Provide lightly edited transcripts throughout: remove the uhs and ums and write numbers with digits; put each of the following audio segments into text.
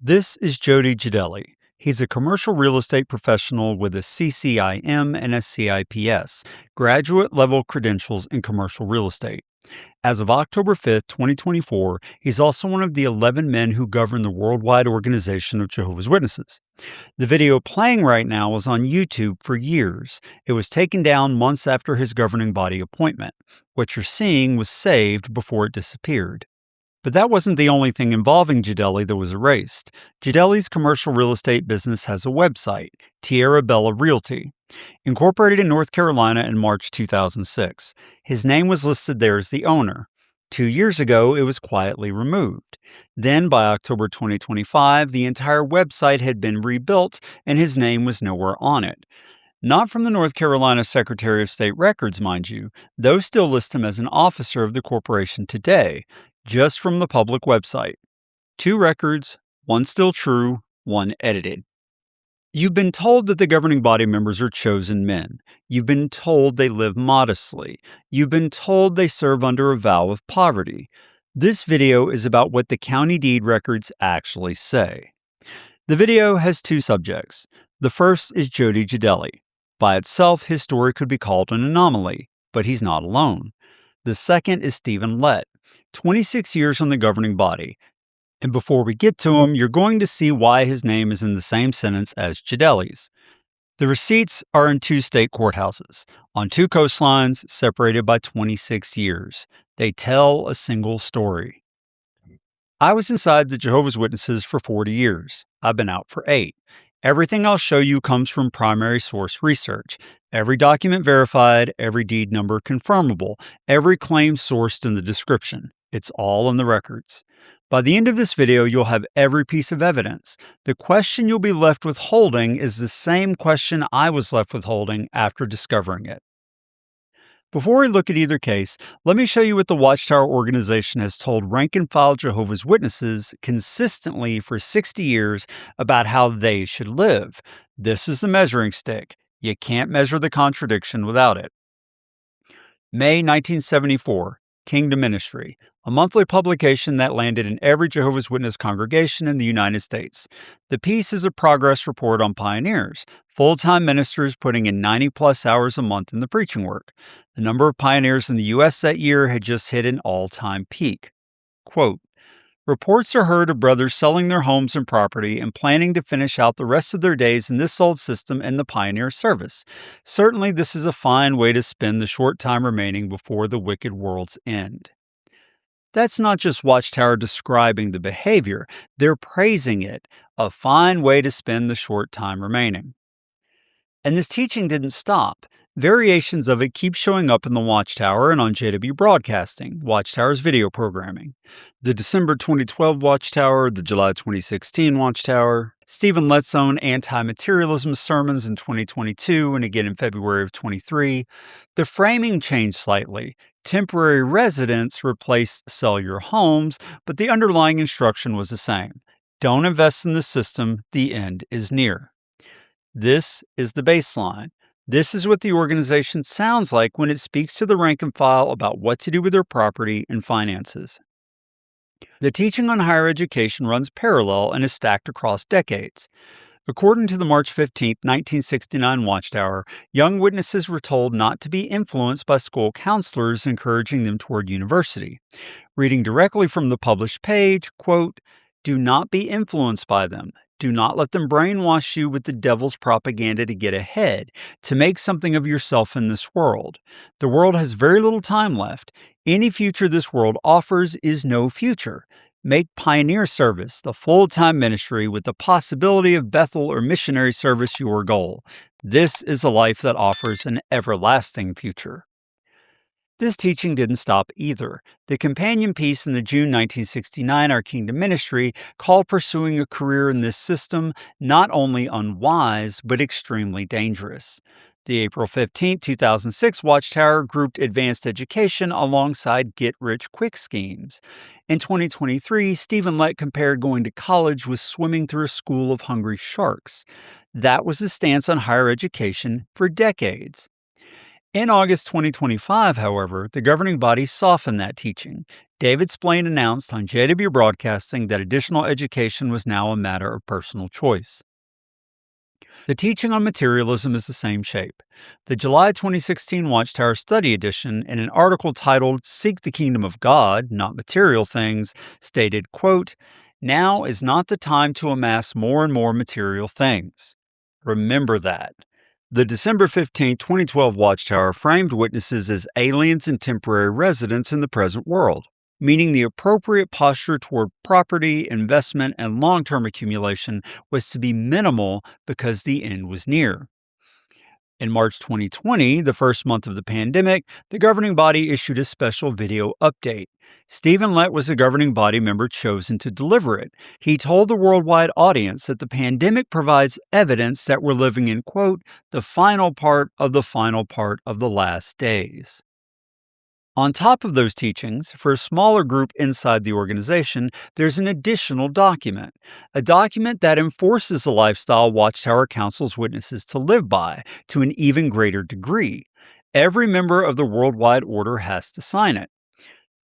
This is EXJW. He's a commercial real estate professional with a CCIM and a CIPS, graduate level credentials in commercial real estate. As of October 5th, 2024, he's also one of the 11 men who govern the worldwide organization of Jehovah's Witnesses. The video playing right now was on YouTube for years. It was taken down months after his governing body appointment. What you're seeing was saved before it disappeared. But that wasn't the only thing involving Gidelli that was erased. Gidelli's commercial real estate business has a website, Tierra Bella Realty. Incorporated in North Carolina in March 2006. His name was listed there as the owner. 2 years ago, it was quietly removed. Then, by October 2025, the entire website had been rebuilt and his name was nowhere on it. Not from the North Carolina Secretary of State records, mind you. Those still list him as an officer of the corporation today, just from the public website. 2 records, one still true, one edited. You've been told that the governing body members are chosen men. You've been told they live modestly. You've been told they serve under a vow of poverty. This video is about what the county deed records actually say. The video has 2 subjects. The first is Jody Gidelli. By itself, his story could be called an anomaly, but he's not alone. The second is Stephen Lett, 26 years on the governing body. And before we get to him, you're going to see why his name is in the same sentence as Gidelli's. The receipts are in 2 state courthouses, on 2 coastlines separated by 26 years. They tell a single story. I was inside the Jehovah's Witnesses for 40 years. I've been out for 8. Everything I'll show you comes from primary source research. Every document verified, every deed number confirmable, every claim sourced in the description. It's all in the records. By the end of this video, you'll have every piece of evidence. The question you'll be left with holding is the same question I was left with holding after discovering it. Before we look at either case, let me show you what the Watchtower organization has told rank-and-file Jehovah's Witnesses consistently for 60 years about how they should live. This is the measuring stick. You can't measure the contradiction without it. May 1974, Kingdom Ministry, a monthly publication that landed in every Jehovah's Witness congregation in the United States. The piece is a progress report on pioneers, full-time ministers putting in 90-plus hours a month in the preaching work. The number of pioneers in the U.S. that year had just hit an all-time peak. Quote, reports are heard of brothers selling their homes and property and planning to finish out the rest of their days in this old system in the pioneer service. Certainly this is a fine way to spend the short time remaining before the wicked world's end. That's not just Watchtower describing the behavior, they're praising it, a fine way to spend the short time remaining. And this teaching didn't stop. Variations of it keep showing up in the Watchtower and on JW Broadcasting, Watchtower's video programming. The December 2012 Watchtower, the July 2016 Watchtower, Stephen Lett's own anti-materialism sermons in 2022 and again in February of 23. The framing changed slightly. Temporary residence replaced sell your homes, but the underlying instruction was the same. Don't invest in the system, the end is near. This is the baseline. This is what the organization sounds like when it speaks to the rank and file about what to do with their property and finances. The teaching on higher education runs parallel and is stacked across decades. According to the March 15, 1969 Watchtower, young witnesses were told not to be influenced by school counselors encouraging them toward university. Reading directly from the published page, quote, do not be influenced by them. Do not let them brainwash you with the devil's propaganda to get ahead, to make something of yourself in this world. The world has very little time left. Any future this world offers is no future. Make pioneer service, the full-time ministry with the possibility of Bethel or missionary service your goal. This is a life that offers an everlasting future. This teaching didn't stop either. The companion piece in the June 1969 Our Kingdom Ministry called pursuing a career in this system not only unwise, but extremely dangerous. The April 15, 2006 Watchtower grouped advanced education alongside get-rich-quick schemes. In 2023, Stephen Lett compared going to college with swimming through a school of hungry sharks. That was the stance on higher education for decades. In August 2025, however, the governing body softened that teaching. David Splain announced on JW Broadcasting that additional education was now a matter of personal choice. The teaching on materialism is the same shape. The July 2016 Watchtower Study Edition, in an article titled Seek the Kingdom of God, Not Material Things, stated, quote, "Now is not the time to amass more and more material things. Remember that." The December 15, 2012 Watchtower framed witnesses as aliens and temporary residents in the present world, meaning the appropriate posture toward property, investment, and long-term accumulation was to be minimal because the end was near. In March 2020, the first month of the pandemic, the governing body issued a special video update. Stephen Lett was the governing body member chosen to deliver it. He told the worldwide audience that the pandemic provides evidence that we're living in, quote, the final part of the last days. On top of those teachings, for a smaller group inside the organization, there's an additional document, a document that enforces the lifestyle Watchtower counsels witnesses to live by to an even greater degree. Every member of the worldwide order has to sign it.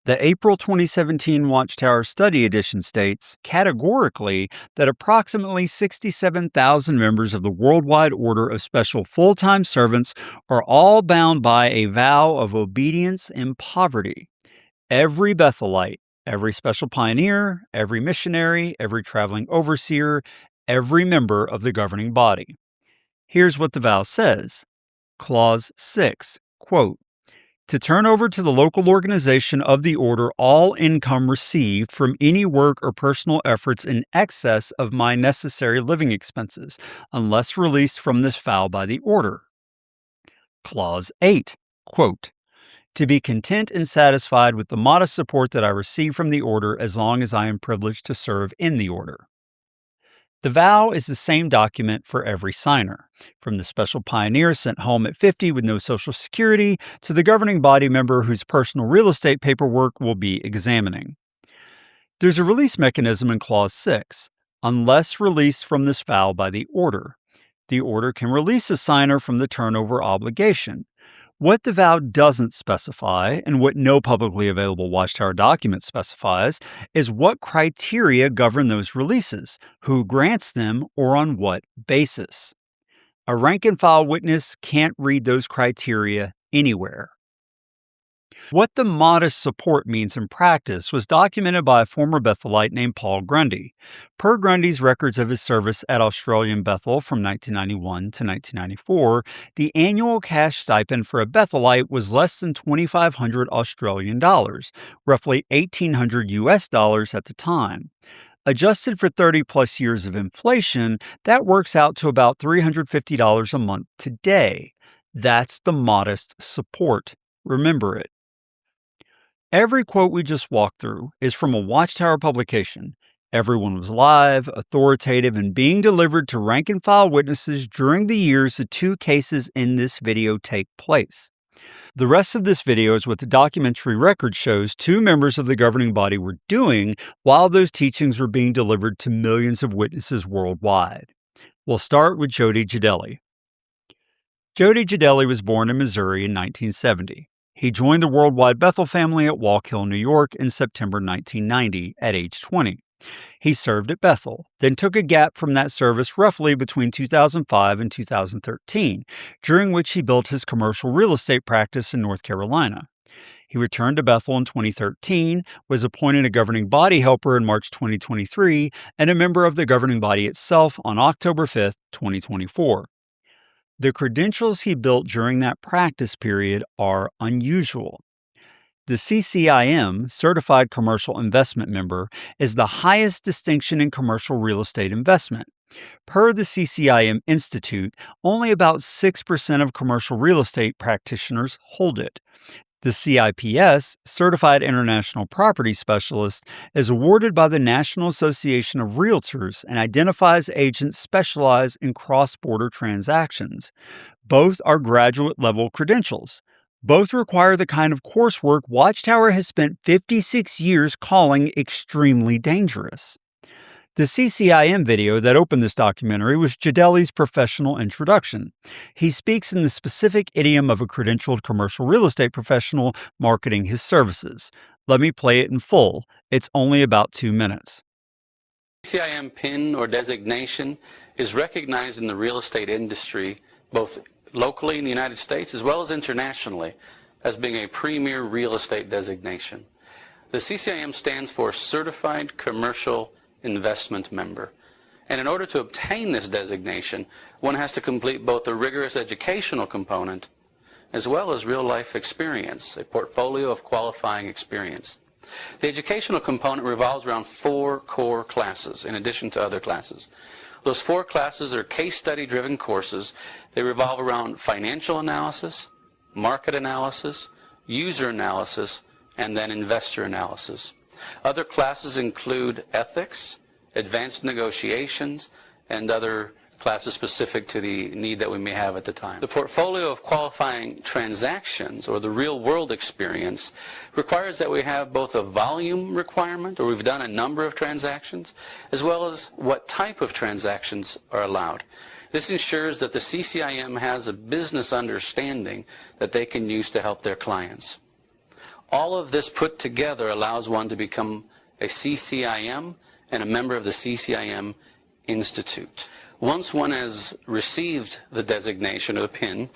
The April 2017 Watchtower Study Edition states categorically that approximately 67,000 members of the Worldwide Order of Special Full-Time Servants are all bound by a vow of obedience in poverty. Every Bethelite, every special pioneer, every missionary, every traveling overseer, every member of the governing body. Here's what the vow says. Clause 6, quote, "To turn over to the local organization of the order all income received from any work or personal efforts in excess of my necessary living expenses, unless released from this vow by the order." Clause 8, quote, "To be content and satisfied with the modest support that I receive from the order as long as I am privileged to serve in the order." The vow is the same document for every signer, from the special pioneer sent home at 50 with no Social Security to the governing body member whose personal real estate paperwork we'll be examining. There's a release mechanism in Clause 6, unless released from this vow by the order. The order can release a signer from the turnover obligation. What the vow doesn't specify, and what no publicly available Watchtower document specifies, is what criteria govern those releases, who grants them, or on what basis. A rank-and-file witness can't read those criteria anywhere. What the modest support means in practice was documented by a former Bethelite named Paul Grundy. Per Grundy's records of his service at Australian Bethel from 1991 to 1994, the annual cash stipend for a Bethelite was less than 2,500 Australian dollars, roughly 1,800 US dollars at the time. Adjusted for 30 plus years of inflation, that works out to about $350 a month today. That's the modest support. Remember it. Every quote we just walked through is from a Watchtower publication. Everyone was live, authoritative, and being delivered to rank-and-file witnesses during the years the two cases in this video take place. The rest of this video is what the documentary record shows two members of the governing body were doing while those teachings were being delivered to millions of witnesses worldwide. We'll start with Jody Gidelli. Jody Gidelli was born in Missouri in 1970. He joined the Worldwide Bethel family at Walk Hill, New York in September 1990 at age 20. He served at Bethel, then took a gap from that service roughly between 2005 and 2013, during which he built his commercial real estate practice in North Carolina. He returned to Bethel in 2013, was appointed a governing body helper in March 2023, and a member of the governing body itself on October 5, 2024. The credentials he built during that practice period are unusual. The CCIM, Certified Commercial Investment Member, is the highest distinction in commercial real estate investment. Per the CCIM Institute, only about 6% of commercial real estate practitioners hold it. The CIPS, Certified International Property Specialist, is awarded by the National Association of Realtors and identifies agents specialized in cross-border transactions. Both are graduate-level credentials. Both require the kind of coursework Watchtower has spent 56 years calling extremely dangerous. The CCIM video that opened this documentary was Jadeli's professional introduction. He speaks in the specific idiom of a credentialed commercial real estate professional marketing his services. Let me play it in full. It's only about 2 minutes. CIM PIN or designation is recognized in the real estate industry, both locally in the United States as well as internationally, as being a premier real estate designation. The CCIM stands for Certified Commercial Investment Member. And in order to obtain this designation, one has to complete both a rigorous educational component as well as real-life experience, a portfolio of qualifying experience. The educational component revolves around 4 core classes, in addition to other classes. Those 4 classes are case study-driven courses. They revolve around financial analysis, market analysis, user analysis, and then investor analysis. Other classes include ethics, advanced negotiations, and other classes specific to the need that we may have at the time. The portfolio of qualifying transactions, or the real-world experience, requires that we have both a volume requirement, or we've done a number of transactions, as well as what type of transactions are allowed. This ensures that the CCIM has a business understanding that they can use to help their clients. All of this put together allows one to become a CCIM and a member of the CCIM Institute. Once one has received the designation or the PIN,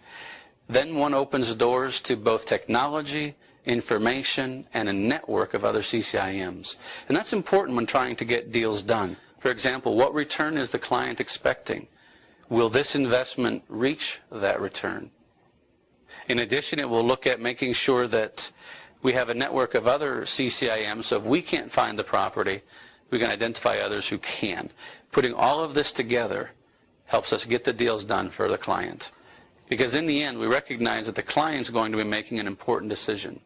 then one opens doors to both technology, information, and a network of other CCIMs. And that's important when trying to get deals done. For example, what return is the client expecting? Will this investment reach that return? In addition, it will look at making sure that we have a network of other CCIMs, so if we can't find the property, we can identify others who can. Putting all of this together helps us get the deals done for the client. Because in the end, we recognize that the client's going to be making an important decision,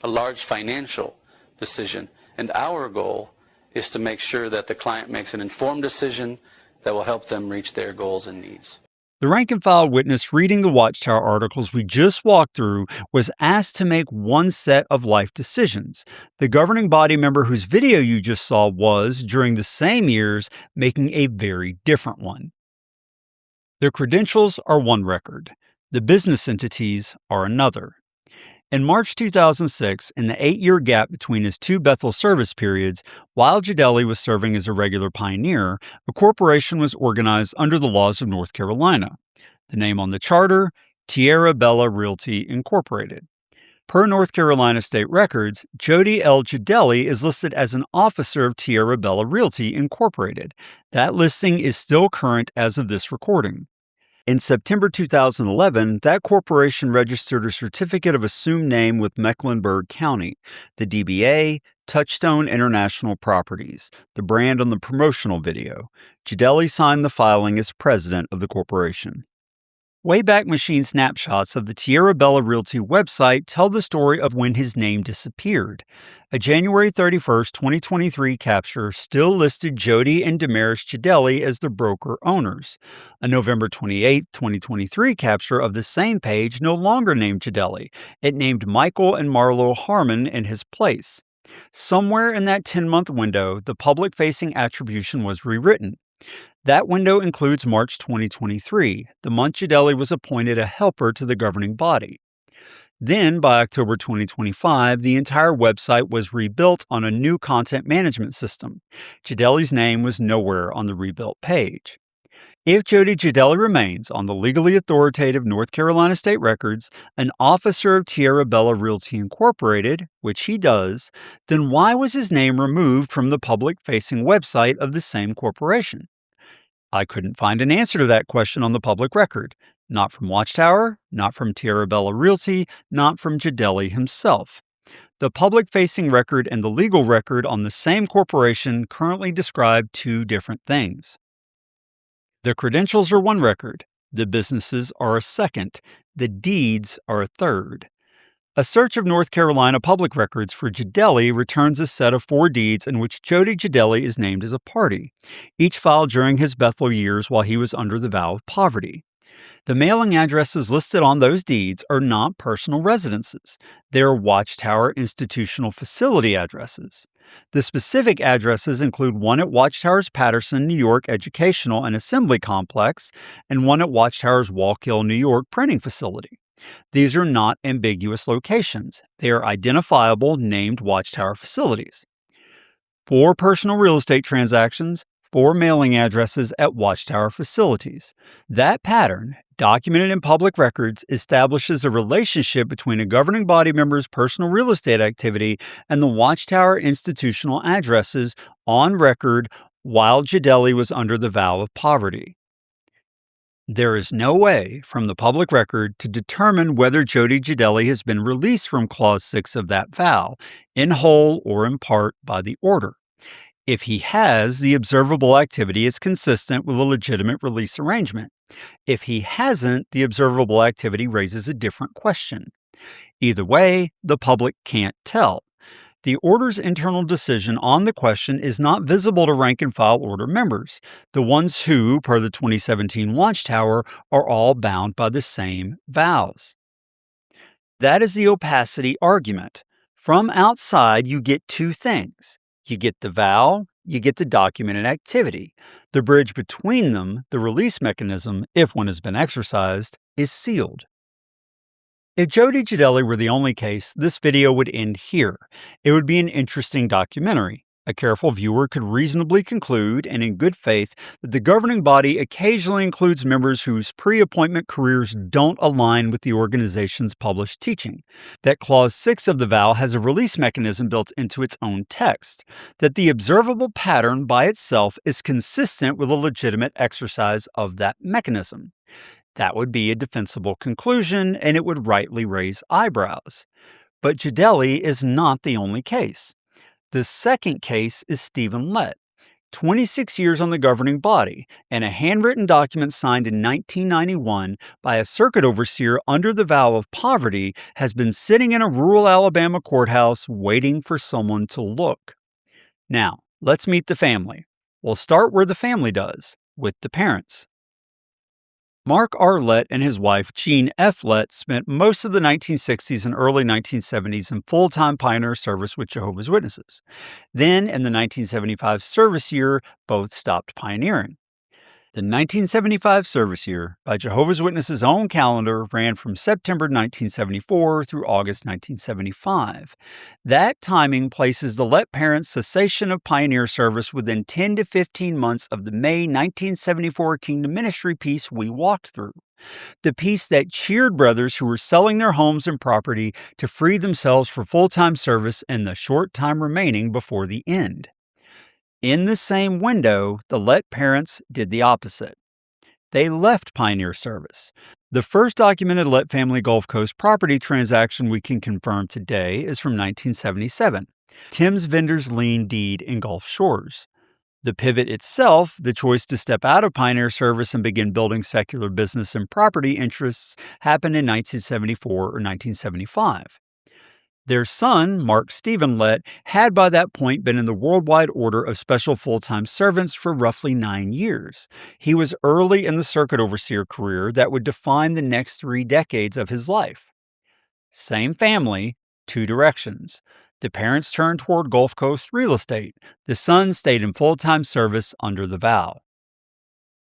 a large financial decision. And our goal is to make sure that the client makes an informed decision that will help them reach their goals and needs. The rank-and-file witness reading the Watchtower articles we just walked through was asked to make one set of life decisions. The governing body member whose video you just saw was, during the same years, making a very different one. Their credentials are one record. The business entities are another. In March 2006, in the 8-year gap between his 2 Bethel service periods, while Jadeli was serving as a regular pioneer, a corporation was organized under the laws of North Carolina. The name on the charter, Tierra Bella Realty Incorporated. Per North Carolina state records, Jody L. Jadeli is listed as an officer of Tierra Bella Realty Incorporated. That listing is still current as of this recording. In September 2011, that corporation registered a certificate of assumed name with Mecklenburg County, the DBA, Touchstone International Properties, the brand on the promotional video. Jadeli signed the filing as president of the corporation. Wayback Machine snapshots of the Tierra Bella Realty website tell the story of when his name disappeared. A January 31, 2023 capture still listed Jody and Damaris Jadeli as the broker owners. A November 28, 2023 capture of the same page no longer named Jadeli. It named Michael and Marlo Harmon in his place. Somewhere in that 10-month window, the public-facing attribution was rewritten. That window includes March 2023, the month Jadeli was appointed a helper to the governing body. Then, by October 2025, the entire website was rebuilt on a new content management system. Jadeli's name was nowhere on the rebuilt page. If Jody Jadeli remains on the legally authoritative North Carolina state records an officer of Tierra Bella Realty Incorporated, which he does, then why was his name removed from the public-facing website of the same corporation? I couldn't find an answer to that question on the public record. Not from Watchtower, not from Tierra Bella Realty, not from Jadeli himself. The public-facing record and the legal record on the same corporation currently describe 2 different things. The credentials are one record, the businesses are a second, the deeds are a third. A search of North Carolina public records for Jadeli returns a set of 4 deeds in which Jody Jadeli is named as a party, each filed during his Bethel years while he was under the vow of poverty. The mailing addresses listed on those deeds are not personal residences. They are Watchtower institutional facility addresses. The specific addresses include one at Watchtower's Patterson, New York Educational and Assembly Complex and one at Watchtower's Wallkill, New York printing facility. These are not ambiguous locations. They are identifiable named Watchtower facilities. 4 personal real estate transactions, 4 mailing addresses at Watchtower facilities. That pattern, documented in public records, establishes a relationship between a governing body member's personal real estate activity and the Watchtower institutional addresses on record while Gidelli was under the vow of poverty. There is no way from the public record to determine whether Jody Gidelli has been released from Clause 6 of that vow, in whole or in part by the order. If he has, the observable activity is consistent with a legitimate release arrangement. If he hasn't, the observable activity raises a different question. Either way, the public can't tell. The order's internal decision on the question is not visible to rank and file order members, the ones who, per the 2017 Watchtower, are all bound by the same vows. That is the opacity argument. From outside, you get 2 things. You get the vow, you get the documented activity. The bridge between them, the release mechanism, if one has been exercised, is sealed. If Jody Gidelli were the only case, this video would end here. It would be an interesting documentary. A careful viewer could reasonably conclude, and in good faith, that the governing body occasionally includes members whose pre-appointment careers don't align with the organization's published teaching, that Clause 6 of the vow has a release mechanism built into its own text, that the observable pattern by itself is consistent with a legitimate exercise of that mechanism. That would be a defensible conclusion, and it would rightly raise eyebrows. But Gidelli is not the only case. The second case is Stephen Lett, 26 years on the governing body, and a handwritten document signed in 1991 by a circuit overseer under the vow of poverty has been sitting in a rural Alabama courthouse waiting for someone to look. Now, let's meet the family. We'll start where the family does, with the parents. Mark R. Lett and his wife, Jean F. Lett, spent most of the 1960s and early 1970s in full-time pioneer service with Jehovah's Witnesses. Then, in the 1975 service year, both stopped pioneering. The 1975 service year, by Jehovah's Witnesses' own calendar, ran from September 1974 through August 1975. That timing places the Lett parents' cessation of pioneer service within 10 to 15 months of the May 1974 Kingdom Ministry piece we walked through. The piece that cheered brothers who were selling their homes and property to free themselves for full-time service in the short time remaining before the end. In the same window, the Lett parents did the opposite. They left pioneer service. The first documented Lett family Gulf Coast property transaction we can confirm today is from 1977, Tim's Vendor's Lien deed in Gulf Shores. The pivot itself, the choice to step out of pioneer service and begin building secular business and property interests, happened in 1974 or 1975. Their son, Mark Stephen Lett, had by that point been in the Worldwide Order of Special Full-Time Servants for roughly 9 years. He was early in the circuit overseer career that would define the next 3 decades of his life. Same family, 2 directions. The parents turned toward Gulf Coast real estate. The son stayed in full-time service under the vow.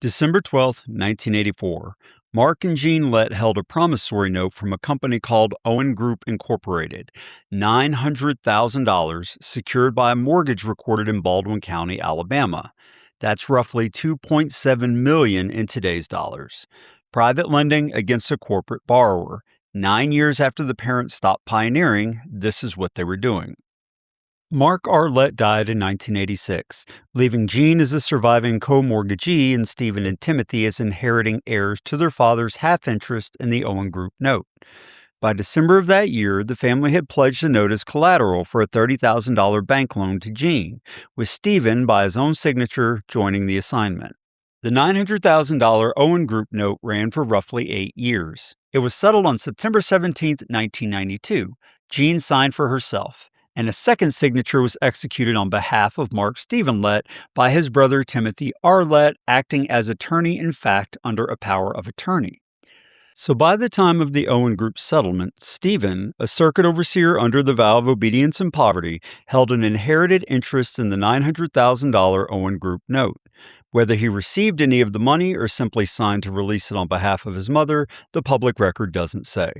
December 12, 1984. Mark and Jean Lett held a promissory note from a company called Owen Group Incorporated, $900,000 secured by a mortgage recorded in Baldwin County, Alabama. That's roughly $2.7 million in today's dollars. Private lending against a corporate borrower. 9 years after the parents stopped pioneering, this is what they were doing. Mark R. Lett died in 1986, leaving Jean as a surviving co-mortgagee and Stephen and Timothy as inheriting heirs to their father's half-interest in the Owen Group note. By December of that year, the family had pledged the note as collateral for a $30,000 bank loan to Jean, with Stephen, by his own signature, joining the assignment. The $900,000 Owen Group note ran for roughly 8 years. It was settled on September 17, 1992. Jean signed for herself, and a second signature was executed on behalf of Mark Stephen Lett by his brother Timothy R. Lett, acting as attorney in fact under a power of attorney. So by the time of the Owen Group settlement, Stephen, a circuit overseer under the vow of obedience and poverty, held an inherited interest in the $900,000 Owen Group note. Whether he received any of the money or simply signed to release it on behalf of his mother, the public record doesn't say.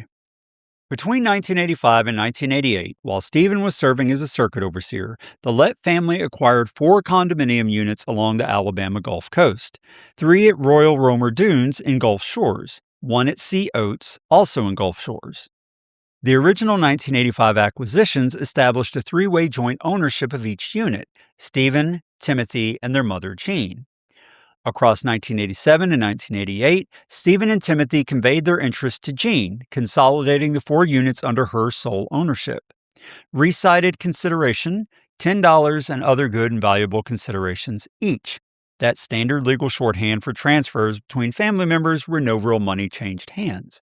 Between 1985 and 1988, while Stephen was serving as a circuit overseer, the Lett family acquired 4 condominium units along the Alabama Gulf Coast, 3 at Royal Romer Dunes in Gulf Shores, 1 at Sea Oats, also in Gulf Shores. The original 1985 acquisitions established a 3-way joint ownership of each unit: Stephen, Timothy, and their mother Jean. Across 1987 and 1988, Stephen and Timothy conveyed their interest to Jean, consolidating the 4 units under her sole ownership. Recited consideration, $10 and other good and valuable considerations each. That's standard legal shorthand for transfers between family members where no real money changed hands.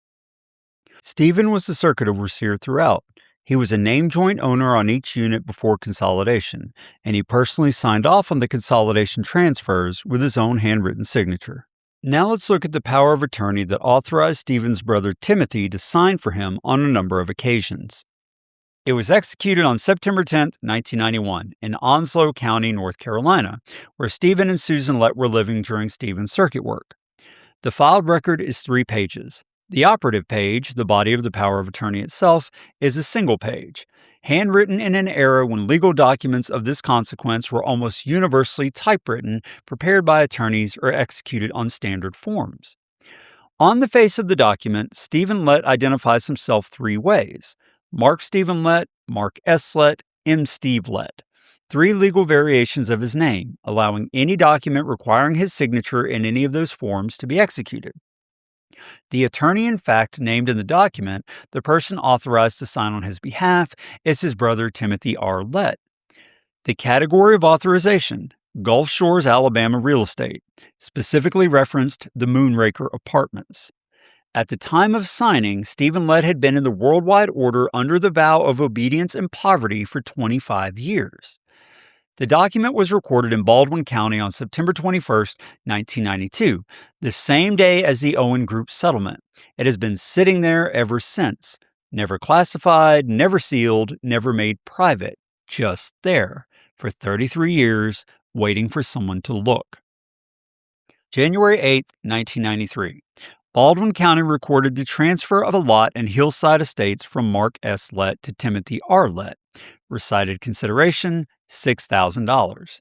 Stephen was the circuit overseer throughout. He was a named joint owner on each unit before consolidation, and he personally signed off on the consolidation transfers with his own handwritten signature. Now let's look at the power of attorney that authorized Stephen's brother Timothy to sign for him on a number of occasions. It was executed on September 10, 1991, in Onslow County, North Carolina, where Stephen and Susan Lett were living during Stephen's circuit work. The filed record is 3 pages. The operative page, the body of the power of attorney itself, is a single page, handwritten in an era when legal documents of this consequence were almost universally typewritten, prepared by attorneys, or executed on standard forms. On the face of the document, Stephen Lett identifies himself 3 ways: Mark Stephen Lett, Mark S. Lett, M. Steve Lett. 3 legal variations of his name, allowing any document requiring his signature in any of those forms to be executed. The attorney in fact named in the document, the person authorized to sign on his behalf, is his brother Timothy R. Lett. The category of authorization, Gulf Shores, Alabama real estate, specifically referenced the Moonraker Apartments. At the time of signing, Stephen Lett had been in the worldwide order under the vow of obedience and poverty for 25 years. The document was recorded in Baldwin County on September 21, 1992, the same day as the Owen Group settlement. It has been sitting there ever since, never classified, never sealed, never made private, just there, for 33 years, waiting for someone to look. January 8, 1993. Baldwin County recorded the transfer of a lot in Hillside Estates from Mark S. Lett to Timothy R. Lett. Recited consideration, $6,000.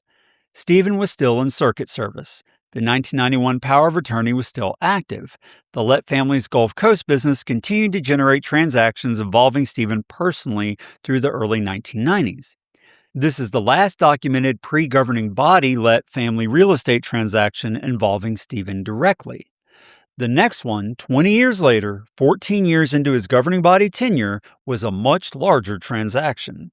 Stephen was still in circuit service. The 1991 power of attorney was still active. The Lett family's Gulf Coast business continued to generate transactions involving Stephen personally through the early 1990s. This is the last documented pre-governing body Lett family real estate transaction involving Stephen directly. The next one, 20 years later, 14 years into his governing body tenure, was a much larger transaction.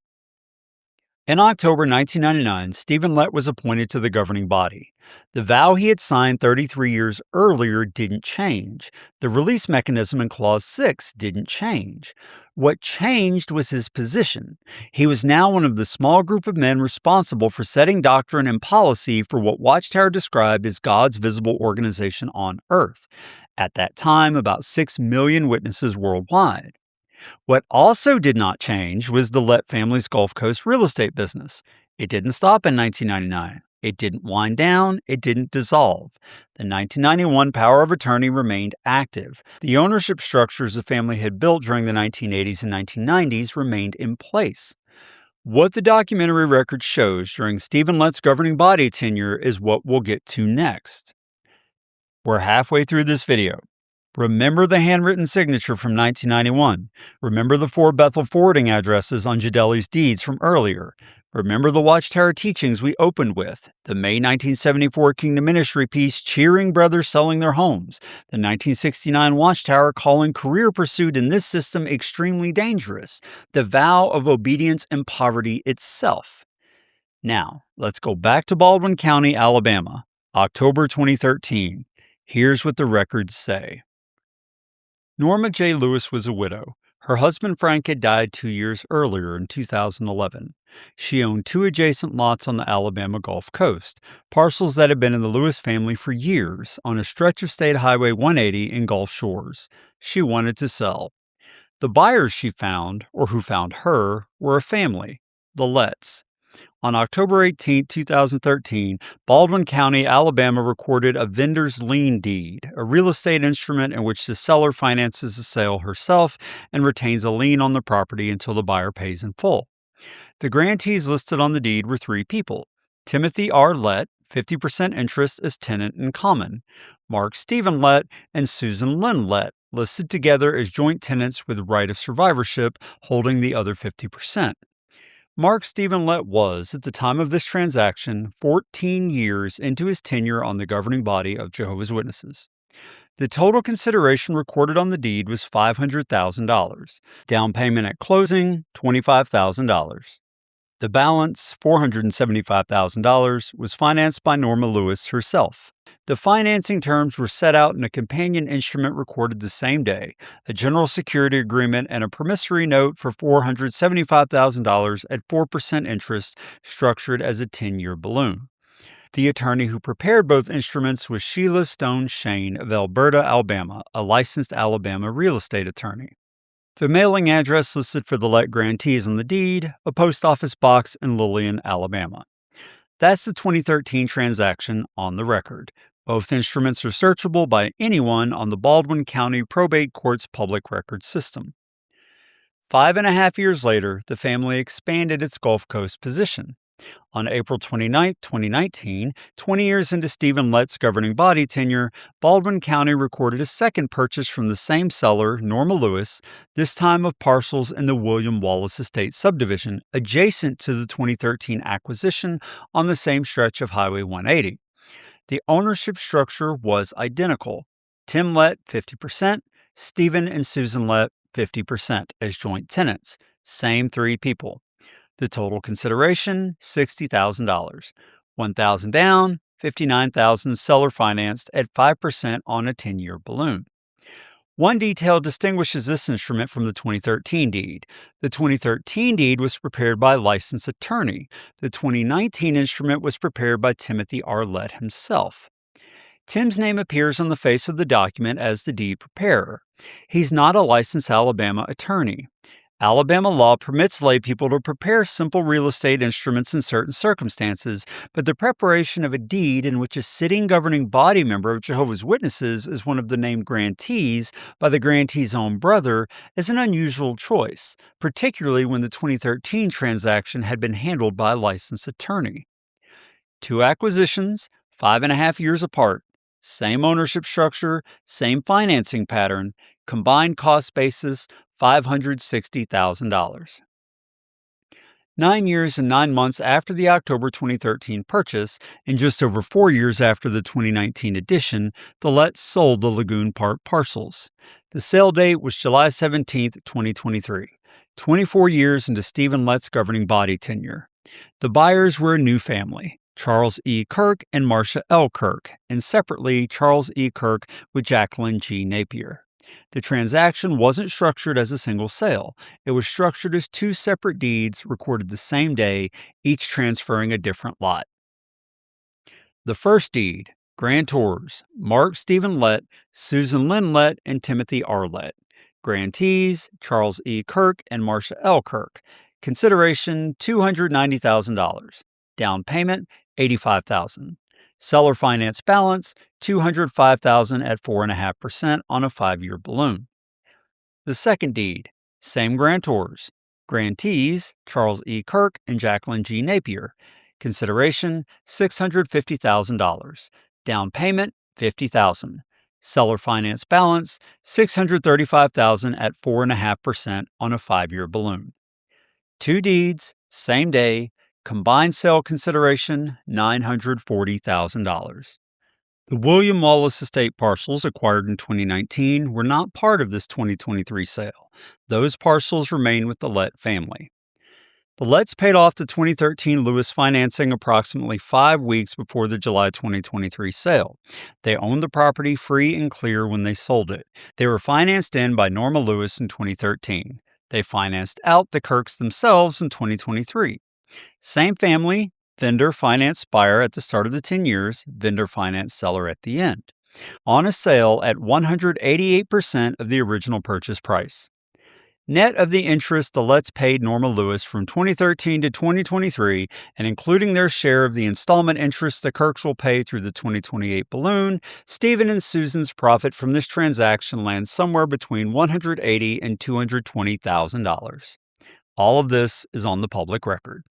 In October 1999, Stephen Lett was appointed to the governing body. The vow he had signed 33 years earlier didn't change. The release mechanism in Clause 6 didn't change. What changed was his position. He was now one of the small group of men responsible for setting doctrine and policy for what Watchtower described as God's visible organization on earth. At that time, about 6 million witnesses worldwide. What also did not change was the Lett family's Gulf Coast real estate business. It didn't stop in 1999. It didn't wind down. It didn't dissolve. The 1991 power of attorney remained active. The ownership structures the family had built during the 1980s and 1990s remained in place. What the documentary record shows during Stephen Lett's governing body tenure is what we'll get to next. We're halfway through this video. Remember the handwritten signature from 1991. Remember the 4 Bethel forwarding addresses on Jadeli's deeds from earlier. Remember the Watchtower teachings we opened with. The May 1974 Kingdom Ministry piece cheering brothers selling their homes. The 1969 Watchtower calling career pursuit in this system extremely dangerous. The vow of obedience and poverty itself. Now, let's go back to Baldwin County, Alabama, October 2013. Here's what the records say. Norma J. Lewis was a widow. Her husband Frank had died 2 years earlier in 2011. She owned two adjacent lots on the Alabama Gulf Coast, parcels that had been in the Lewis family for years on a stretch of State Highway 180 in Gulf Shores. She wanted to sell. The buyers she found, or who found her, were a family, the Letts. On October 18, 2013, Baldwin County, Alabama recorded a vendor's lien deed, a real estate instrument in which the seller finances the sale herself and retains a lien on the property until the buyer pays in full. The grantees listed on the deed were three people: Timothy R. Lett, 50% interest as tenant in common; Mark Stephen Lett and Susan Lynn Lett, listed together as joint tenants with right of survivorship, holding the other 50%. Mark Stephen Lett was, at the time of this transaction, 14 years into his tenure on the governing body of Jehovah's Witnesses. The total consideration recorded on the deed was $500,000. Down payment at closing, $25,000. The balance, $475,000, was financed by Norma Lewis herself. The financing terms were set out in a companion instrument recorded the same day, a general security agreement and a promissory note for $475,000 at 4% interest, structured as a 10-year balloon. The attorney who prepared both instruments was Sheila Stone Shane of Alberta, Alabama, a licensed Alabama real estate attorney. The mailing address listed for the Lett grantees on the deed, a post office box in Lillian, Alabama. That's the 2013 transaction on the record. Both instruments are searchable by anyone on the Baldwin County Probate Court's public record system. 5.5 years later, the family expanded its Gulf Coast position. On April 29, 2019, 20 years into Stephen Lett's governing body tenure, Baldwin County recorded a second purchase from the same seller, Norma Lewis, this time of parcels in the William Wallace Estate subdivision, adjacent to the 2013 acquisition on the same stretch of Highway 180. The ownership structure was identical: Tim Lett 50%, Stephen and Susan Lett 50% as joint tenants, same three people. The total consideration, $60,000. $1,000 down, $59,000 seller financed at 5% on a 10-year balloon. One detail distinguishes this instrument from the 2013 deed. The 2013 deed was prepared by a licensed attorney. The 2019 instrument was prepared by Timothy R. Lett himself. Tim's name appears on the face of the document as the deed preparer. He's not a licensed Alabama attorney. Alabama law permits laypeople to prepare simple real estate instruments in certain circumstances, but the preparation of a deed in which a sitting governing body member of Jehovah's Witnesses is one of the named grantees by the grantee's own brother is an unusual choice, particularly when the 2013 transaction had been handled by a licensed attorney. Two acquisitions, 5.5 years apart, same ownership structure, same financing pattern, combined cost basis, $560,000. 9 years and 9 months after the October 2013 purchase, and just over 4 years after the 2019 addition, the Letts sold the Lagoon Park parcels. The sale date was July 17, 2023, 24 years into Stephen Lett's governing body tenure. The buyers were a new family: Charles E. Kirk and Marcia L. Kirk, and separately Charles E. Kirk with Jacqueline G. Napier. The transaction wasn't structured as a single sale. It was structured as two separate deeds recorded the same day, each transferring a different lot. The first deed, grantors: Mark Stephen Lett, Susan Lynn Lett, and Timothy R. Lett. Grantees: Charles E. Kirk and Marcia L. Kirk. Consideration: $290,000. Down payment, $85,000. Seller finance balance, $205,000 at 4.5% on a 5-year balloon. The second deed, same grantors. Grantees: Charles E. Kirk and Jacqueline G. Napier. Consideration: $650,000. Down payment, $50,000. Seller finance balance, $635,000 at 4.5% on a 5-year balloon. Two deeds, same day. Combined sale consideration, $940,000. The William Wallace Estate parcels acquired in 2019 were not part of this 2023 sale. Those parcels remain with the Lett family. The Letts paid off the 2013 Lewis financing approximately 5 weeks before the July 2023 sale. They owned the property free and clear when they sold it. They were financed in by Norma Lewis in 2013. They financed out the Kirks themselves in 2023. Same family, vendor financed buyer at the start of the 10 years, vendor financed seller at the end. On a sale at 188% of the original purchase price. Net of the interest the Letts paid Norma Lewis from 2013 to 2023, and including their share of the installment interest the Kirks will pay through the 2028 balloon, Stephen and Susan's profit from this transaction lands somewhere between $180,000 and $220,000. All of this is on the public record.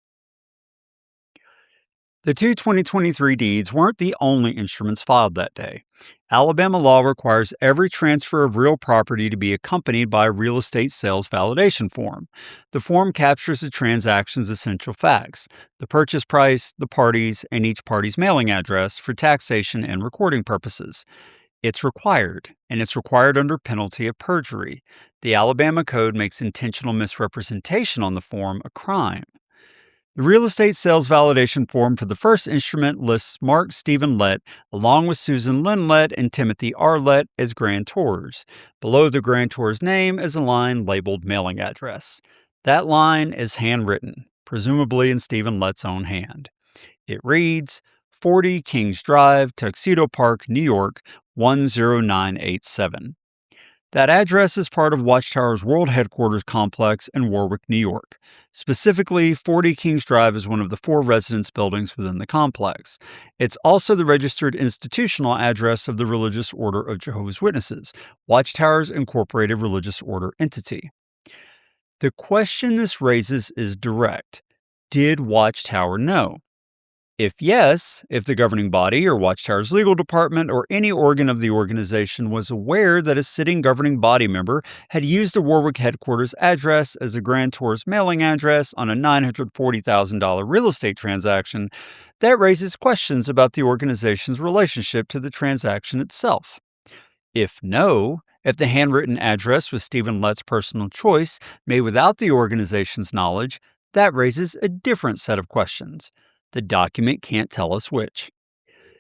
The two 2023 deeds weren't the only instruments filed that day. Alabama law requires every transfer of real property to be accompanied by a real estate sales validation form. The form captures the transaction's essential facts: the purchase price, the parties, and each party's mailing address for taxation and recording purposes. It's required, and it's required under penalty of perjury. The Alabama Code makes intentional misrepresentation on the form a crime. The real estate sales validation form for the first instrument lists Mark Stephen Lett, along with Susan Lynn Lett and Timothy R. Lett, as grantors. Below the grantor's name is a line labeled mailing address. That line is handwritten, presumably in Stephen Lett's own hand. It reads, 40 Kings Drive, Tuxedo Park, New York, 10987. That address is part of Watchtower's World Headquarters complex in Warwick, New York. Specifically, 40 Kings Drive is one of the 4 residence buildings within the complex. It's also the registered institutional address of the Religious Order of Jehovah's Witnesses, Watchtower's incorporated religious order entity. The question this raises is direct. Did Watchtower know? If yes, if the governing body or Watchtower's legal department or any organ of the organization was aware that a sitting governing body member had used the Warwick headquarters address as a grantor's mailing address on a $940,000 real estate transaction, that raises questions about the organization's relationship to the transaction itself. If no, if the handwritten address was Stephen Lett's personal choice made without the organization's knowledge, that raises a different set of questions. The document can't tell us which.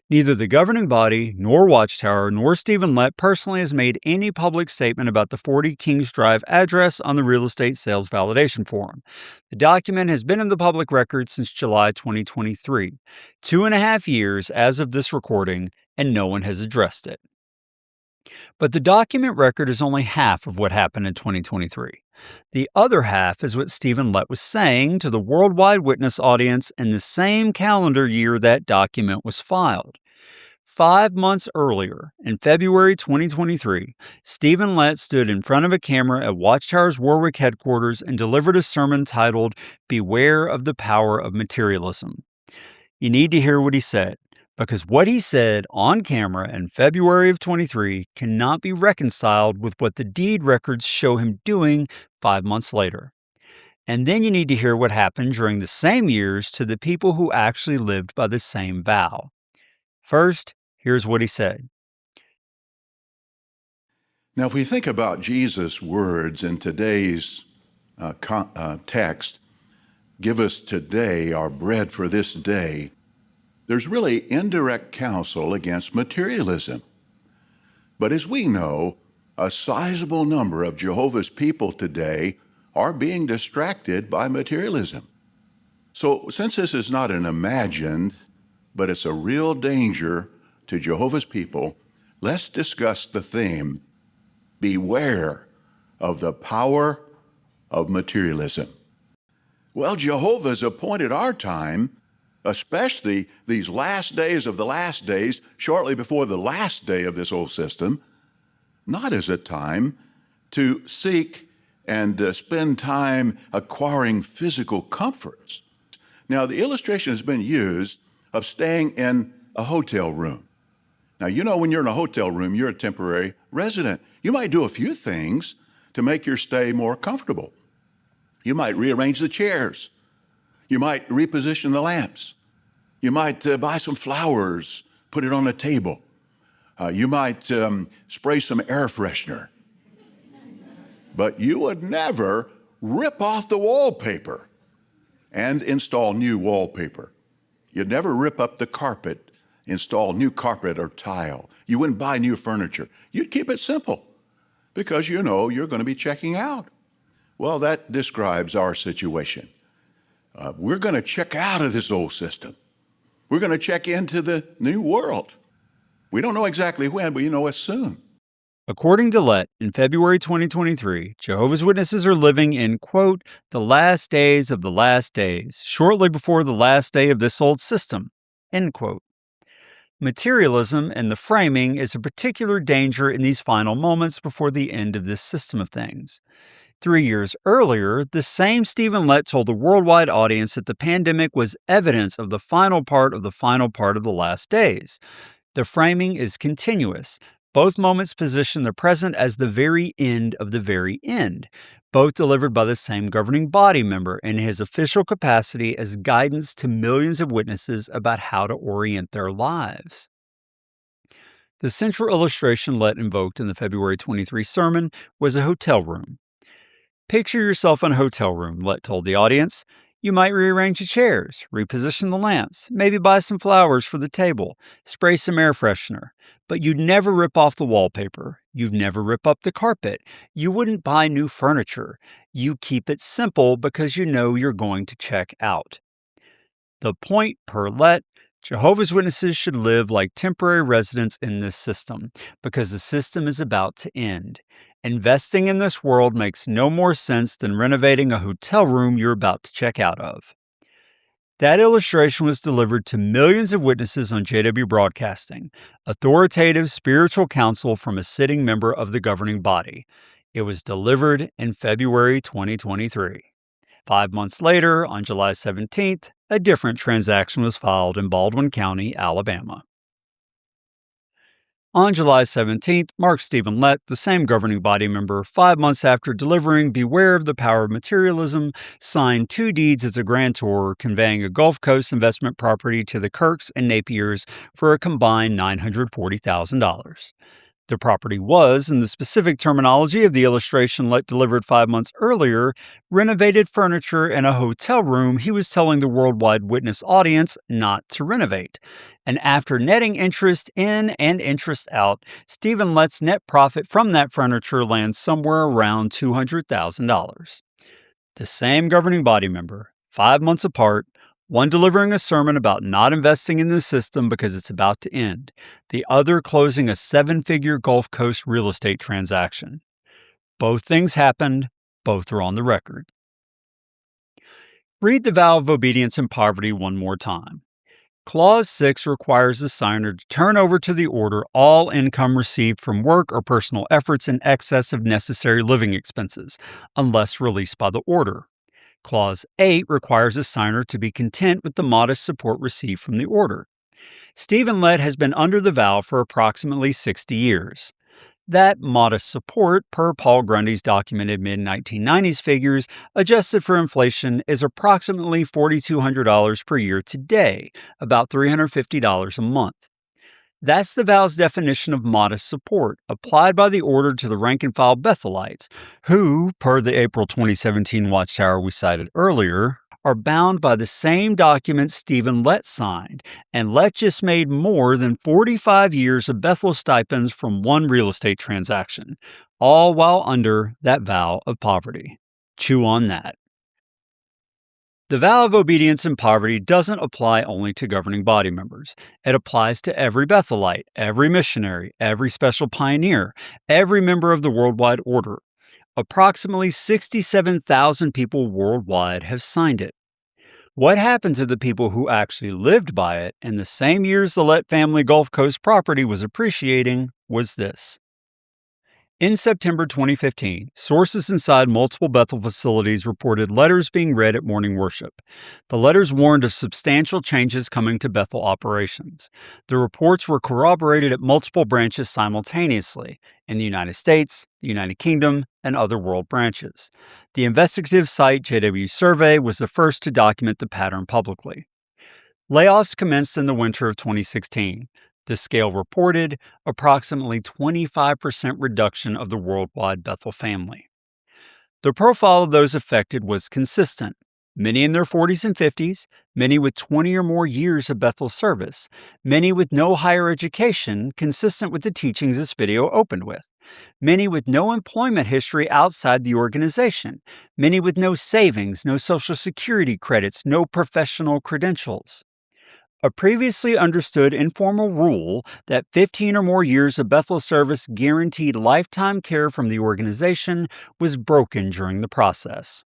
Neither the governing body, nor Watchtower, nor Stephen Lett personally has made any public statement about the 40 Kings Drive address on the real estate sales validation form. The document has been in the public record since July 2023, 2.5 years as of this recording, and no one has addressed it. But the document record is only half of what happened in 2023. The other half is what Stephen Lett was saying to the worldwide witness audience in the same calendar year that document was filed. 5 months earlier, in February 2023, Stephen Lett stood in front of a camera at Watchtower's Warwick headquarters and delivered a sermon titled, "Beware of the Power of Materialism." You need to hear what he said, because what he said on camera in February of 23 cannot be reconciled with what the deed records show him doing 5 months later. And then you need to hear what happened during the same years to the people who actually lived by the same vow. First, here's what he said. Now, if we think about Jesus' words in today's text, "Give us today our bread for this day," there's really indirect counsel against materialism. But as we know, a sizable number of Jehovah's people today are being distracted by materialism. So since this is not an imagined, but it's a real danger to Jehovah's people, let's discuss the theme, beware of the power of materialism. Well, Jehovah's appointed our time, especially these last days of the last days, shortly before the last day of this old system, not as a time to seek and spend time acquiring physical comforts. Now, the illustration has been used of staying in a hotel room. Now, you know, when you're in a hotel room, you're a temporary resident. You might do a few things to make your stay more comfortable. You might rearrange the chairs. You might reposition the lamps. You might buy some flowers, put it on a table. You might spray some air freshener. But you would never rip off the wallpaper. and install new wallpaper. You'd never rip up the carpet, install new carpet or tile. You wouldn't buy new furniture. You'd keep it simple because you know you're going to be checking out. Well, that describes our situation. We're going to check out of this old system. We're going to check into the new world. We don't know exactly when, but you know it's soon. According to Lett, in February 2023, Jehovah's Witnesses are living in, quote, the last days of the last days, shortly before the last day of this old system, end quote. Materialism and the framing is a particular danger in these final moments before the end of this system of things. 3 years earlier, the same Stephen Lett told the worldwide audience that the pandemic was evidence of the final part of the last days. The framing is continuous. Both moments position the present as the very end of the very end, both delivered by the same governing body member in his official capacity as guidance to millions of witnesses about how to orient their lives. The central illustration Lett invoked in the February 23 sermon was a hotel room. Picture yourself in a hotel room, Lett told the audience. You might rearrange the chairs, reposition the lamps, maybe buy some flowers for the table, spray some air freshener. But you'd never rip off the wallpaper. You'd never rip up the carpet. You wouldn't buy new furniture. You keep it simple because you know you're going to check out. The point, per Lett, Jehovah's Witnesses should live like temporary residents in this system because the system is about to end. Investing in this world makes no more sense than renovating a hotel room you're about to check out of. That illustration was delivered to millions of witnesses on JW Broadcasting, authoritative spiritual counsel from a sitting member of the governing body. It was delivered in February 2023. 5 months later, on July 17th, a different transaction was filed in Baldwin County, Alabama. On July 17th, Mark Stephen Lett, the same governing body member, 5 months after delivering Beware of the Power of Materialism, signed 2 deeds as a grantor conveying a Gulf Coast investment property to the Kirks and Napiers for a combined $940,000. The property was, in the specific terminology of the illustration Lett delivered 5 months earlier, renovated furniture in a hotel room he was telling the worldwide witness audience not to renovate. And after netting interest in and interest out, Stephen Lett's net profit from that furniture lands somewhere around $200,000. The same governing body member, 5 months apart, one delivering a sermon about not investing in the system because it's about to end, the other closing a 7-figure Gulf Coast real estate transaction. Both things happened, both are on the record. Read the vow of obedience and poverty one more time. Clause 6 requires the signer to turn over to the order all income received from work or personal efforts in excess of necessary living expenses, unless released by the order. Clause 8 requires a signer to be content with the modest support received from the order. Stephen Lett has been under the vow for approximately 60 years. That modest support, per Paul Grundy's documented mid-1990s figures, adjusted for inflation, is approximately $4,200 per year today, about $350 a month. That's the vow's definition of modest support, applied by the order to the rank-and-file Bethelites, who, per the April 2017 Watchtower we cited earlier, are bound by the same document Stephen Lett signed, and Lett just made more than 45 years of Bethel stipends from one real estate transaction, all while under that vow of poverty. Chew on that. The vow of obedience and poverty doesn't apply only to governing body members. It applies to every Bethelite, every missionary, every special pioneer, every member of the worldwide order. Approximately 67,000 people worldwide have signed it. What happened to the people who actually lived by it in the same years the Lett family Gulf Coast property was appreciating was this. In September 2015, sources inside multiple Bethel facilities reported letters being read at morning worship. The letters warned of substantial changes coming to Bethel operations. The reports were corroborated at multiple branches simultaneously in the United States, the United Kingdom, and other world branches. The investigative site JW Survey was the first to document the pattern publicly. Layoffs commenced in the winter of 2016. The scale reported approximately 25% reduction of the worldwide Bethel family. The profile of those affected was consistent. many in their 40s and 50s, many with 20 or more years of Bethel service, many with no higher education consistent with the teachings this video opened with, many with no employment history outside the organization, many with no savings, no Social Security credits, no professional credentials. A previously understood informal rule that 15 or more years of Bethel service guaranteed lifetime care from the organization was broken during the process.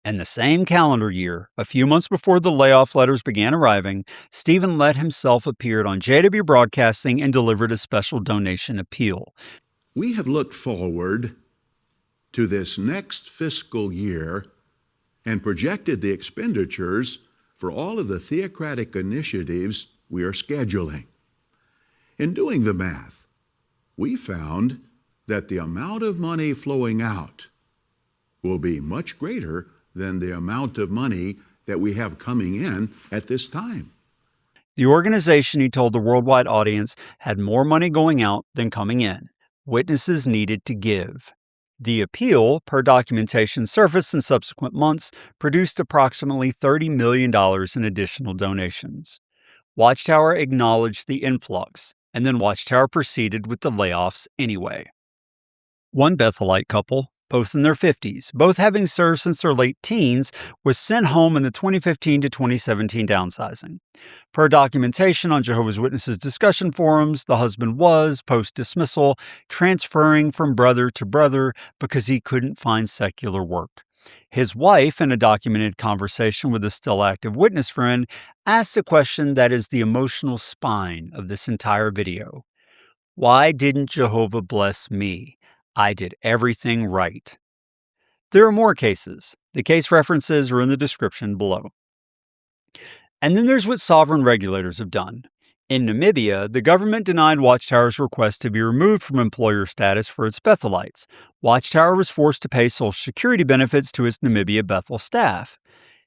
In the same calendar year, a few months before the layoff letters began arriving, Stephen Lett himself appeared on JW Broadcasting and delivered a special donation appeal. We have looked forward to this next fiscal year and projected the expenditures for all of the theocratic initiatives we are scheduling. In doing the math, we found that the amount of money flowing out will be much greater than the amount of money that we have coming in at this time. The organization, he told the worldwide audience, had more money going out than coming in. Witnesses needed to give. The appeal, per documentation surfaced in subsequent months, produced approximately $30 million in additional donations. Watchtower acknowledged the influx, and then Watchtower proceeded with the layoffs anyway. One Bethelite couple, both in their 50s, both having served since their late teens, was sent home in the 2015 to 2017 downsizing. Per documentation on Jehovah's Witnesses discussion forums, the husband was, post-dismissal, transferring from brother to brother because he couldn't find secular work. His wife, in a documented conversation with a still active witness friend, asked a question that is the emotional spine of this entire video. Why didn't Jehovah bless me? I did everything right. There are more cases. The case references are in the description below. And then there's what sovereign regulators have done. In Namibia, the government denied Watchtower's request to be removed from employer status for its Bethelites. Watchtower was forced to pay Social Security benefits to its Namibia Bethel staff.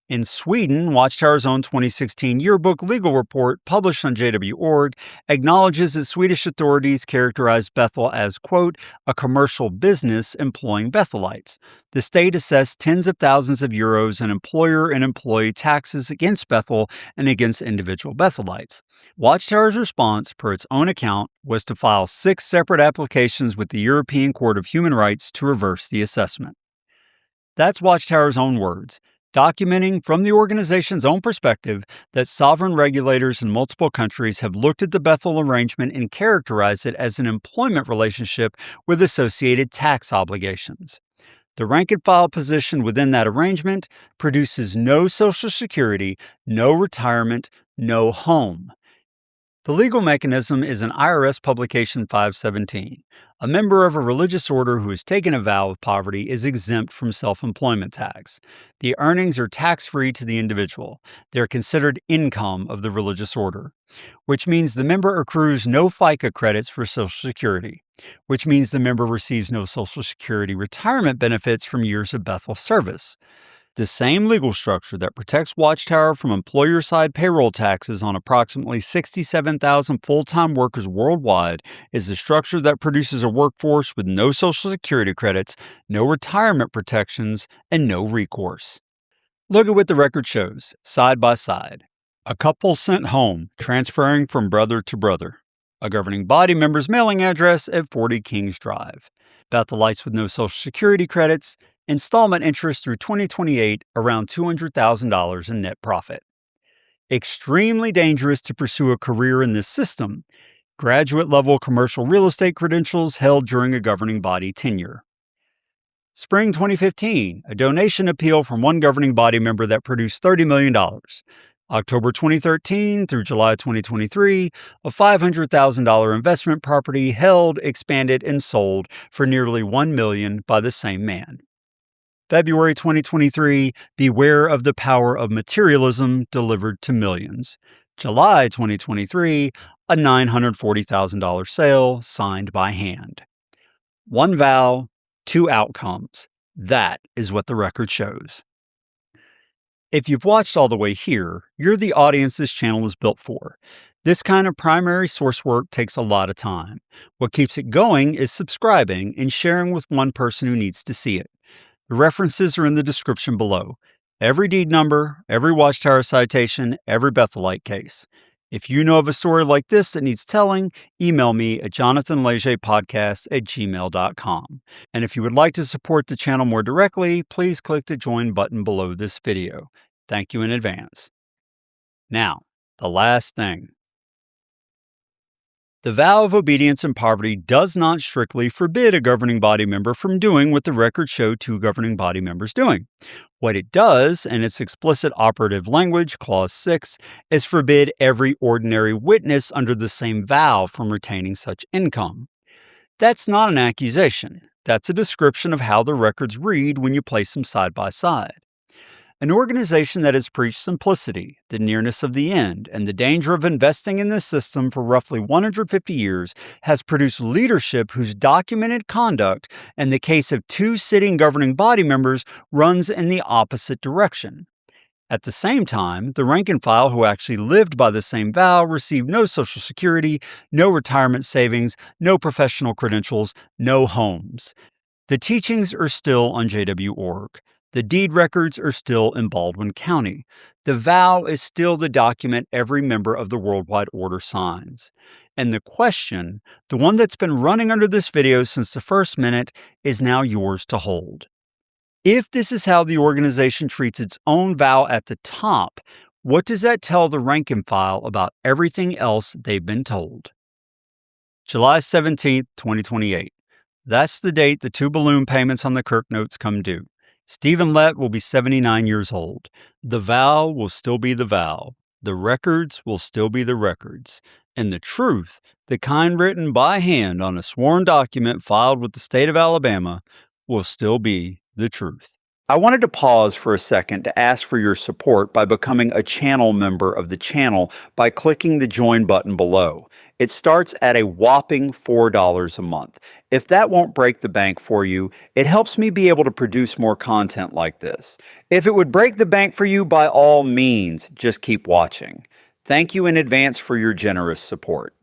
In Sweden, Watchtower's own 2016 yearbook legal report, published on JW.org, acknowledges that Swedish authorities characterized Bethel as, quote, a commercial business employing Bethelites. The state assessed tens of thousands of euros in employer and employee taxes against Bethel and against individual Bethelites. Watchtower's response, per its own account, was to file 6 separate applications with the European Court of Human Rights to reverse the assessment. That's Watchtower's own words, documenting from the organization's own perspective that sovereign regulators in multiple countries have looked at the Bethel arrangement and characterized it as an employment relationship with associated tax obligations. The rank-and-file position within that arrangement produces no Social Security, no retirement, no home. The legal mechanism is an IRS Publication 517. A member of a religious order who has taken a vow of poverty is exempt from self-employment tax. The earnings are tax-free to the individual. They are considered income of the religious order, which means the member accrues no FICA credits for Social Security, which means the member receives no Social Security retirement benefits from years of Bethel service. The same legal structure that protects Watchtower from employer-side payroll taxes on approximately 67,000 full-time workers worldwide is the structure that produces a workforce with no Social Security credits, no retirement protections, and no recourse. Look at what the record shows, side by side. A couple sent home, transferring from brother to brother. A governing body member's mailing address at 40 Kings Drive. Bethelites with no Social Security credits, installment interest through 2028, around $200,000 in net profit. Extremely dangerous to pursue a career in this system. Graduate-level commercial real estate credentials held during a governing body tenure. Spring 2015, a donation appeal from one governing body member that produced $30 million. October 2013 through July 2023, a $500,000 investment property held, expanded, and sold for nearly $1 million by the same man. February 2023, beware of the power of materialism delivered to millions. July 2023, a $940,000 sale signed by hand. One vow, 2 outcomes. That is what the record shows. If you've watched all the way here, you're the audience this channel is built for. This kind of primary source work takes a lot of time. What keeps it going is subscribing and sharing with one person who needs to see it. The references are in the description below. Every deed number, every watchtower citation, every Bethelite case. If you know of a story like this that needs telling, email me at jonathanlegepodcast@gmail.com. And if you would like to support the channel more directly, please click the join button below this video. Thank you in advance. Now, the last thing. The vow of obedience and poverty does not strictly forbid a governing body member from doing what the records show two governing body members doing. What it does, in its explicit operative language, Clause 6, is forbid every ordinary witness under the same vow from retaining such income. That's not an accusation. That's a description of how the records read when you place them side by side. An organization that has preached simplicity, the nearness of the end, and the danger of investing in this system for roughly 150 years has produced leadership whose documented conduct, in the case of two sitting governing body members, runs in the opposite direction. At the same time, the rank and file who actually lived by the same vow received no Social Security, no retirement savings, no professional credentials, no homes. The teachings are still on JW.org. The deed records are still in Baldwin County. The vow is still the document every member of the Worldwide Order signs. And the question, the one that's been running under this video since the first minute, is now yours to hold. If this is how the organization treats its own vow at the top, what does that tell the rank and file about everything else they've been told? July 17th, 2028. That's the date the two balloon payments on the Kirk notes come due. Stephen Lett will be 79 years old. The vow will still be the vow. The records will still be the records. And the truth, the kind written by hand on a sworn document filed with the state of Alabama, will still be the truth. I wanted to pause for a second to ask for your support by becoming a channel member of the channel by clicking the join button below. It starts at a whopping $4 a month. If that won't break the bank for you, it helps me be able to produce more content like this. If it would break the bank for you, by all means, just keep watching. Thank you in advance for your generous support.